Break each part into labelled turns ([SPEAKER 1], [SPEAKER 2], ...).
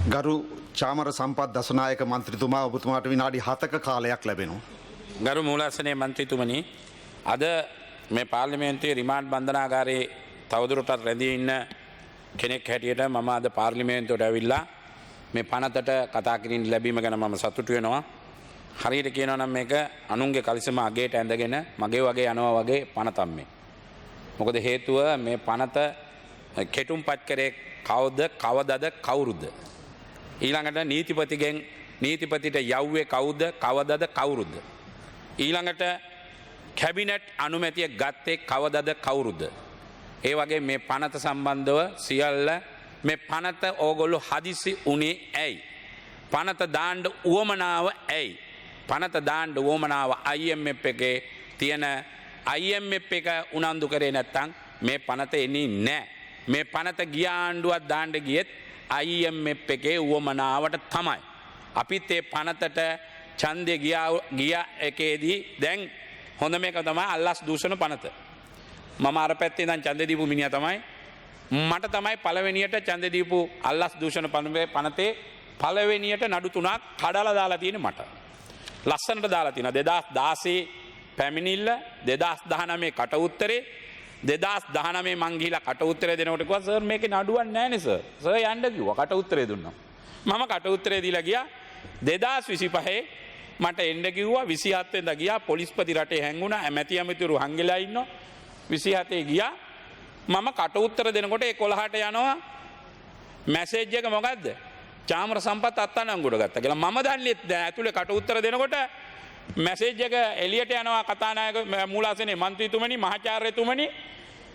[SPEAKER 1] ගරු චාමර සම්පත් දසනායක මන්ත්‍රීතුමා ඔබතුමාට විනාඩි 7ක කාලයක් ලැබෙනවා.
[SPEAKER 2] ගරු මූලාසනයේ මන්ත්‍රීතුමනි අද මේ පාර්ලිමේන්තුවේ රිමාන්ඩ් බන්ධනාගාරයේ තවදුරටත් රැඳී ඉන්න කෙනෙක් හැටියට මම අද පාර්ලිමේන්තුවට ඇවිල්ලා මේ පනතට කතා කිරීම ලැබීම ගැන මම සතුටු වෙනවා. හරියට කියනවා නම් මේක අනුන්ගේ කලිසම අගේට ඇඳගෙන මගේ වගේ යනවා වගේ පනතක් මේ. මොකද හේතුව මේ පනත කෙටුම්පත් කරේ කවුද කවදද කවුරුද? ඊළඟට නීතිපතිගෙන් නීතිපතිට යව්වේ කවුද කවදද කවුරුද? ඊළඟට කැබිනට් අනුමැතිය ගත්තේ කවදද කවුරුද? ඒ වගේ මේ පනත සම්බන්ධව සියල්ල මේ පනත ඕගොල්ලෝ හදිසි උනේ ඇයි? පනත දාන්න උවමනාව ඇයි? පනත දාන්න උවමනාව IMF එකේ තියෙන IMF එක උනන්දු කරේ නැත්තම් මේ පනත එන්නේ නැහැ. මේ පනත ගිය ආණ්ඩුවක් දාන්න ගියෙත් IMF එකේ උවමනාවට තමයි. අපිත් ඒ පනතට ඡන්දේ ගියා එකේදී දැන් හොඳ මේක තමයි අල්ලස් දූෂණ පනත. මම අර පැත්තේ ඉඳන් ඡන්දේ දීපු මිනිහා තමයි මට තමයි පළවෙනියට ඡන්දේ දීපු අල්ලස් දූෂණ පනතේ පළවෙනියට නඩු 3ක් කඩලා දාලා තියෙන්නේ මට. ලස්සනට දාලා තියෙනවා 2016 පැමිණිල්ල 2019 කට උත්තරේ 2019 මං ගිහිලා කට උත්තරේ දෙනකොට කිව්වා සර් මේකේ නඩුවක් නැහැ නේ සර්. සර් යන්න කිව්වා කට උත්තරේ දුන්නා. මම කට උත්තරේ දීලා ගියා 2025 මට එන්න කිව්වා 27 වෙනිදා ගියා පොලිස්පති රටේ හැංගුණා ඇමැති ඇමතිවරු හංගෙලා ඉන්නවා 27 ගියා මම කට උත්තර දෙනකොට 11ට යනවා මැසේජ් එක මොකද්ද? චාමර සම්පත් අත්අඩංගුවට ගත්තා කියලා. මම දන්නේ ඇතුලේ කට උත්තර දෙනකොට මැසේජ් එක එළියට යනවා කතානායක මූලාසනයේ මන්ත්‍රීතුමනි මහාචාර්යතුමනි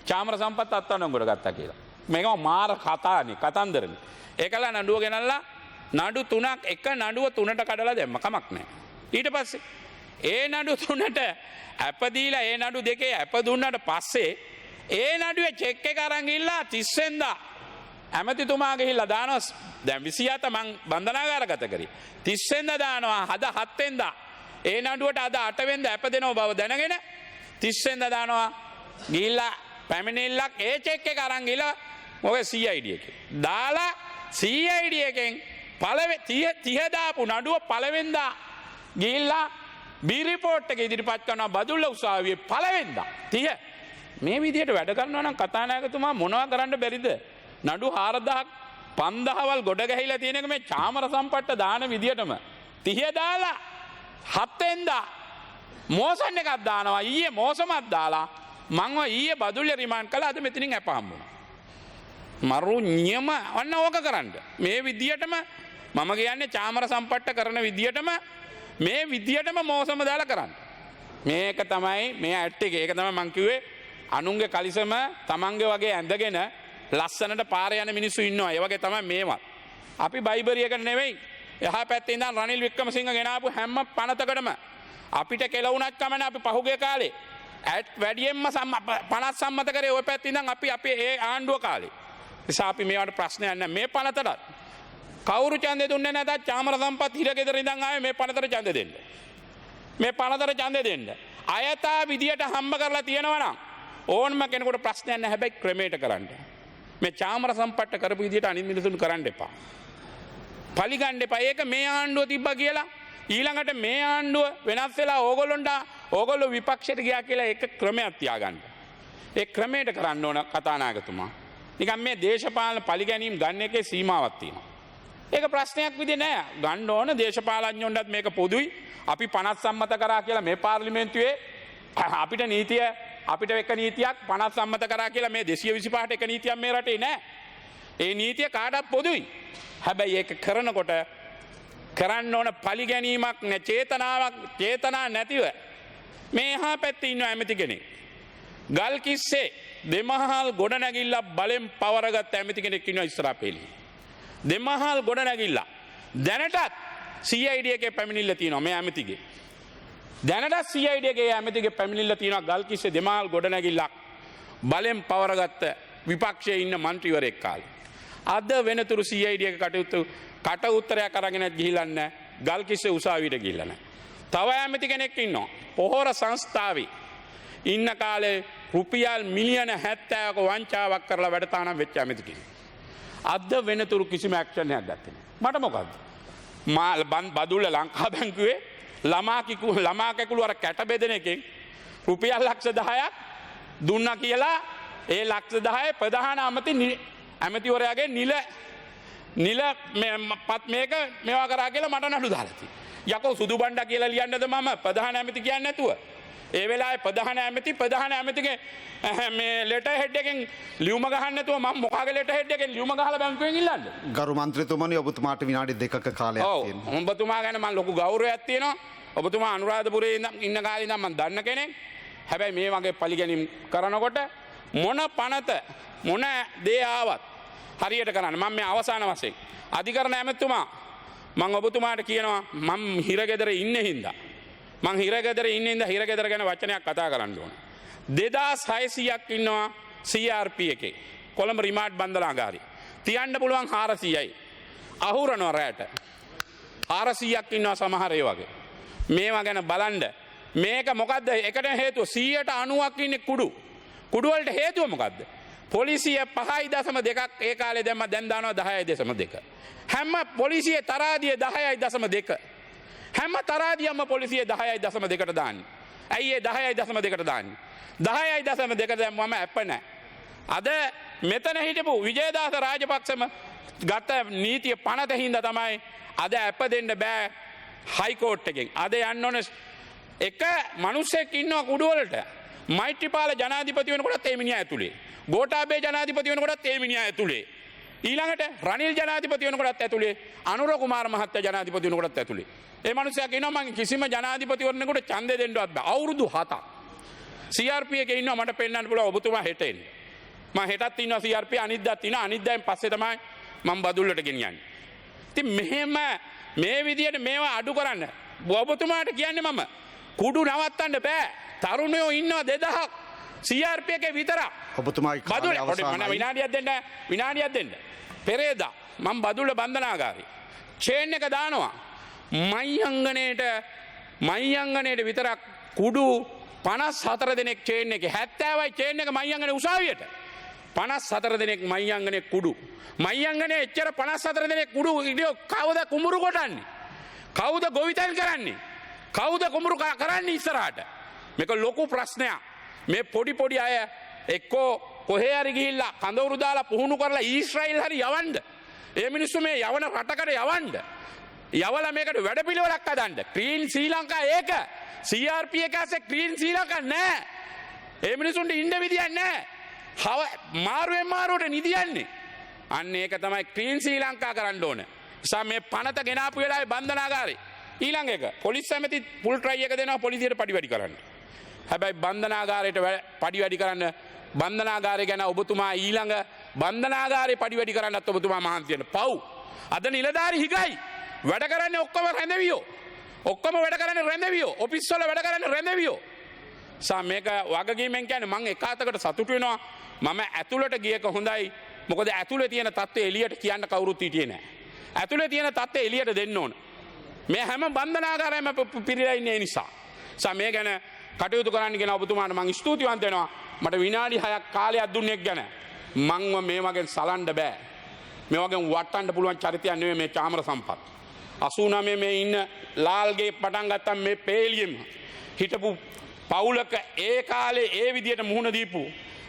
[SPEAKER 2] චාමර සම්පත් අත්අඩංගුවට ගත්තා කියලා. මේක මාර කතානේ කතන්දරනේ. ඒකල නඩුව ගෙනල්ලා නඩු 3ක් එක නඩුව 3ට කඩලා දැම්ම කමක් නැහැ. ඊට පස්සේ ඒ නඩු 3ට අප දීලා ඒ නඩු දෙකේ අප දුන්නාට පස්සේ ඒ නඩුවේ චෙක් එක අරන් ගිහලා 30 වෙනිදා ඇමතිතුමා ගිහිල්ලා දානවා දැන් 27 මං බන්ධනාගාරගත කරේ 30 වෙනිදා දානවා අද 7 වෙනිදා ඒ නඩුවට අද 8 වෙනිදා අප දෙනව බව දැනගෙන 30 වෙනිදා දානවා ගිහිල්ලා පැමිණිල්ලක් ඒ චෙක් එක අරන් ගිහලා මොකද CID එකේ දාලා CID එකෙන් පළවෙනි 30 දාපු නඩුව පළවෙනිදා ගිහිල්ලා බී රිපෝට් එක ඉදිරිපත් කරනවා බදුල්ල උසාවියේ පළවෙනිදා 30 මේ විදිහට වැඩ කරනවා නම් කතානායකතුමා මොනවා කරන්න බැරිද? නඩු 4000ක් 5000වල් ගොඩ ගැහිලා තියෙන එක මේ චාමර සම්පට්ට දාන විදියටම 30 දාලා 7 වෙනිදා මෝසන් එකක් දානවා ඊයේ මෝසමක් දාලා මංව ඊයේ බදුල්ල රිමාන්ඩ් කළා අද මෙතනින් අප හම්බුණා. මරු නියම වන්න ඕක කරන්න. මේ විදියටම මම කියන්නේ චාමර සම්පට්ට කරන විදියටම මේ විදියටම මෝසම දාලා කරන්න. මේක තමයි මේ ඇට් එක. ඒක තමයි මං කිව්වේ අනුන්ගේ කලිසම තමන්ගේ වගේ ඇඳගෙන ලස්සනට පාර යන මිනිස්සු ඉන්නවා. ඒ වගේ තමයි මේවත්. අපි බයිබරියකට නෙවෙයි. එහා පැත්තේ ඉඳන් රනිල් වික්‍රමසිංහ ගෙනාපු හැම පනතකටම අපිට කෙලවුණක් කමන අපි පහුගිය කාලේ ඇට් වැඩියෙන්ම 50 සම්මත කරේ ওই පැත්තේ ඉඳන් අපි ඒ ආණ්ඩුව කාලේ. නිසා අපි මේවට ප්‍රශ්නයක් නැහැ. මේ පනතට කවුරු ඡන්දේ දුන්නේ නැතත් චාමර සම්පත් හිරගෙදර ඉඳන් ආවේ මේ පනතට ඡන්දේ දෙන්න. මේ පනතට ඡන්දේ දෙන්න. අයථා විදියට හම්බ කරලා තියෙනවා නම් ඕනම කෙනෙකුට ප්‍රශ්නයක් නැහැ. හැබැයි ක්‍රමයට කරන්න. මේ චාමර සම්පට්ට කරපු විදියට අනිත් මිනිසුන් කරන්න එපා. පලිගන්න එපා. ඒක මේ ආණ්ඩුව තිබ්බා කියලා ඊළඟට මේ ආණ්ඩුව වෙනස් වෙලා ඕගොල්ලෝ විපක්ෂයට ගියා කියලා ඒක ක්‍රමයක් තියාගන්න. ඒ ක්‍රමයට කරන්න ඕන කතානායකතුමා. නිකන් මේ දේශපාලන පලිගැනීම් ගන්න එකේ සීමාවක් තියෙනවා. ඒක ප්‍රශ්නයක් විදිහ නෑ. ගන්න ඕන දේශපාලඥයන්ටත් මේක පොදුයි. අපි 50 සම්මත කරා කියලා මේ පාර්ලිමේන්තුවේ අපිට නීතිය අපිට එක නීතියක් 50 සම්මත කරා කියලා මේ 225ට එක නීතියක් මේ රටේ නෑ. ඒ නීතිය කාටවත් පොදුයි. හැබැයි ඒක කරනකොට කරන්න ඕන පලිගැනීමක් නෑ චේතනා නැතිව මේ එහා පැත්තේ ඉන්න ඇමති කෙනෙක් ගල් කිස්සේ දෙමහල් ගොඩනැගිල්ල බලෙන් පවරගත් ඇමති කෙනෙක් ඉන්නවා ඉස්සරහා පෙළේ. දෙමහල් ගොඩනැගිල්ල දැනටත් CID එකේ පැමිණිල්ල තියෙනවා මේ ඇමතිගේ. දැනටත් CID එකේ ඇමතිගේ පැමිණිල්ල තියෙනවා ගල් කිස්සේ දෙමහල් ගොඩනැගිල්ලක් බලෙන් පවරගත්ත විපක්ෂයේ ඉන්න മന്ത്രിවරයෙක් කාලේ. අද වෙනතුරු CID එක කට උත්තරයක් අරගෙන ගිහිල්ලා නැහැ. ගල් කිස්සේ උසාවියට ගිහිල්ලා නැහැ. තව ඇමති කෙනෙක් ඉන්නවා පොහොර සංස්ථාවේ ඉන්න කාලේ රුපියල් මිලියන 70ක වංචාවක් කරලා වැඩ තානම් වෙච්ච ඇමති කෙනෙක්. අද වෙනතුරු කිසිම ඇක්ෂණයක් ගත්තේ නැහැ. මට මොකද්ද? බදුල්ල ලංකා බැංකුවේ ළමා කැකුළු අර කැට බෙදෙන එකෙන් රුපියල් ලක්ෂ 10ක් දුන්නා කියලා ඒ ලක්ෂ 10 ප්‍රධාන ඇමතිවරයාගේ නිල පත් මේක මේවා කරා කියලා මට නඩු දාලා තියෙනවා. යකෝ සුදු බණ්ඩා කියලා ලියන්නද මම ප්‍රධාන ඇමති කියන්නේ නැතුව? ඒ වෙලාවේ ප්‍රධාන ඇමතිගේ මේ ලෙටර් හෙඩ් එකෙන් ලියුම ගහන්න නැතුව මම මොකාගේ ලෙටර් හෙඩ් එකෙන් ලියුම ගහලා බැංකුවෙන් ඉල්ලන්නේ?
[SPEAKER 1] ගරු මන්ත්‍රීතුමනි ඔබතුමාට විනාඩි 2ක කාලයක් තියෙනවා.
[SPEAKER 2] ඔව් ඔබතුමා ගැන මම ලොකු ගෞරවයක් තියෙනවා. ඔබතුමා අනුරාධපුරේ ඉන්න කාලේ ඉඳන් මම දන්න කෙනෙක්. හැබැයි මේ වගේ පරිගැනීම් කරනකොට මොන පනත මොන දේ ආවත් හරියට කරන්න. මම මේ අවසාන වශයෙන් අධිකරණ ඇමතුමා මම ඔබතුමාට කියනවා මම හිරගෙදර ඉන්නේ හින්දා මං හිරගෙදර ඉන්නේ හිරගෙදර ගැන වචනයක් කතා කරන්න ඕන. 2600ක් ඉන්නවා CRP එකේ. කොළඹ රිමාන්ඩ් බන්ධනාගාරේ. තියන්න පුළුවන් 400යි. අහුරනවා රැට. 400ක් ඉන්නවා සමහර ඒ වගේ. මේවා ගැන බලන්න. මේක මොකද්ද? එකට හේතුව 190ක් ඉන්නේ කුඩු. කුඩු වලට හේතුව මොකද්ද? පොලිසිය 5.2ක් ඒ කාලේ දැම්ම දැන් දානවා 10.2. හැම පොලිසියේ තරාදිය 10.2. හැම තරාදියම පොලිසිය 10.2ට දාන්නේ. ඇයි ඒ 10.2ට දාන්නේ? 10.2 දැම්මම අප නැහැ. අද මෙතන හිටපු විජේදාස රාජපක්ෂම ගත නීතිය පනත හින්දා තමයි අද අප දෙන්න බෑ හයිකෝට් එකෙන්. අද යන්න ඕන එක මිනිස්සෙක් ඉන්නවා කුඩු වලට. මෛත්‍රීපාල ජනාධිපති වෙනකොටත් ඒ මිනිහා ඇතුලේ. ගෝඨාභය ජනාධිපති වෙනකොටත් ඒ මිනිහා ඇතුලේ. ඊළඟට රනිල් ජනාධිපති වෙනකොටත් ඇතුලේ. අනුර කුමාර මහත්තයා ජනාධිපති වෙනකොටත් ඇතුලේ. ඒ මිනිසා කියනවා මම කිසිම ජනාධිපතිවරණෙකුට ඡන්දය දෙන්නවත් බෑ. අවුරුදු 7ක්. CRP එකේ ඉන්නවා මට පෙන්නන්න පුළුවන් ඔබතුමා හෙට එන්න. මම හෙටත් ඉන්නවා CRP අනිද්දාත් ඉන්නවා. අනිද්දාෙන් පස්සේ තමයි මම බදුල්ලට ගෙනියන්නේ. ඉතින් මෙහෙම මේ විදියට මේවා අඩු කරන්න ඔබතුමාට කියන්නේ මම කුඩු නවත්තන්න බෑ. තරුණයෝ ඉන්නවා 2000ක් CRP එකේ විතරක්.
[SPEAKER 1] ඔබතුමායි කාලය අවසానයි.
[SPEAKER 2] විනාඩියක් දෙන්න. පෙරේදා මම බදුල්ල බන්ධනාගාරේ චේන් එක දානවා. මයිංගනේට විතරක් කුඩු 54 දෙනෙක් චේන් එකේ 70යි චේන් එක මයිංගනේ උසාවියට 54 දෙනෙක් මයිංගනේ කුඩු මයිංගනේ එච්චර 54 දෙනෙක් කුඩු කවුද කුඹුරු කොටන්නේ? කවුද ගොවිතැන් කරන්නේ? කවුද කුඹුරු කරන්නේ ඉස්සරහට? මේක ලොකු ප්‍රශ්නයක්. මේ පොඩි අය එක්කෝ කොහේ හරි ගිහිල්ලා කඳවුරු දාලා පුහුණු කරලා ඊශ්‍රායෙල් හරි යවන්න. ඒ මිනිස්සු මේ යවන රටකට යවන්න. යවලා මේකට වැඩපිළිවෙලක් හදන්න. ක්‍රීන් ශ්‍රී ලංකා ඒක. CRP එක ඇස්සේ ක්‍රීන් ශ්‍රී ලංකා නෑ. ඒ මිනිසුන්ට ඉන්න විදියක් නෑ. මාරුවට නිදියන්නේ. අන්න ඒක තමයි ක්‍රීන් ශ්‍රී ලංකා කරන්න ඕන. නිසා මේ පනත ගෙනාපු වෙලාවේ බන්ධනාගාරේ ඊළඟ එක පොලිස් ඇමති ෆුල් ට්‍රයි එක දෙනවා පොලිසියට පඩි වැඩි කරන්න. හැබැයි බන්ධනාගාරයට පඩි වැඩි කරන්න බන්ධනාගාරය ගැන ඔබතුමා ඊළඟ බන්ධනාගාරේ පඩි වැඩි කරන්නත් ඔබතුමා මහන්සි වෙන්න. පව්. අද නිලධාරි හිගයි. වැඩ කරන්නේ ඔක්කොම රැඳවියෝ. වැඩ කරන්නේ රැඳවියෝ. ඔෆිස් වල වැඩ කරන්නේ රැඳවියෝ. මේක වගකීමෙන් කියන්නේ මම එක අතකට සතුටු වෙනවා. මම ඇතුළට ගියක හොඳයි. මොකද ඇතුළේ තියෙන තත්ත්වය එළියට කියන්න කවුරුත් හිටියේ නැහැ. ඇතුළේ තියෙන තත්ත්වය එළියට දෙන්න ඕන. මේ හැම බන්ධනාගාරයම පිරීලා ඉන්නේ ඒ නිසා. මේ ගැන කටයුතු කරන්න කියන ඔබතුමාට මම ස්තුතිවන්ත වෙනවා. මට විනාඩි 6ක් කාලයක් දුන්නේ ගැන මංව මේ වගේ සලන්න බෑ. මේ වගේ වටන්න පුළුවන් චරිතයක් නෙවෙයි මේ චාමර සම්පත්. 89 මේ ඉන්න ලාල්ගේ පටන් ගත්තම මේ පේලියෙම හිටපු පවුලක ඒ කාලේ ඒ විදියට මුහුණ දීපු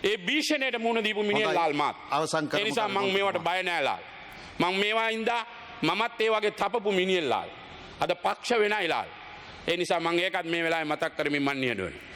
[SPEAKER 2] ඒ භීෂණයට මුහුණ දීපු මිනිහ ලාල් මාත්. ඒ නිසා මම මේවට බය නෑ ලාල්. මම මේවා ඉඳා මමත් ඒ වගේ තපපු මිනිහ ලාල්. අද පක්ෂ වෙනයි ලාල්. ඒ නිසා මම ඒකත් මේ වෙලාවේ මතක් කරමින් මන් නියඩ වෙනවා.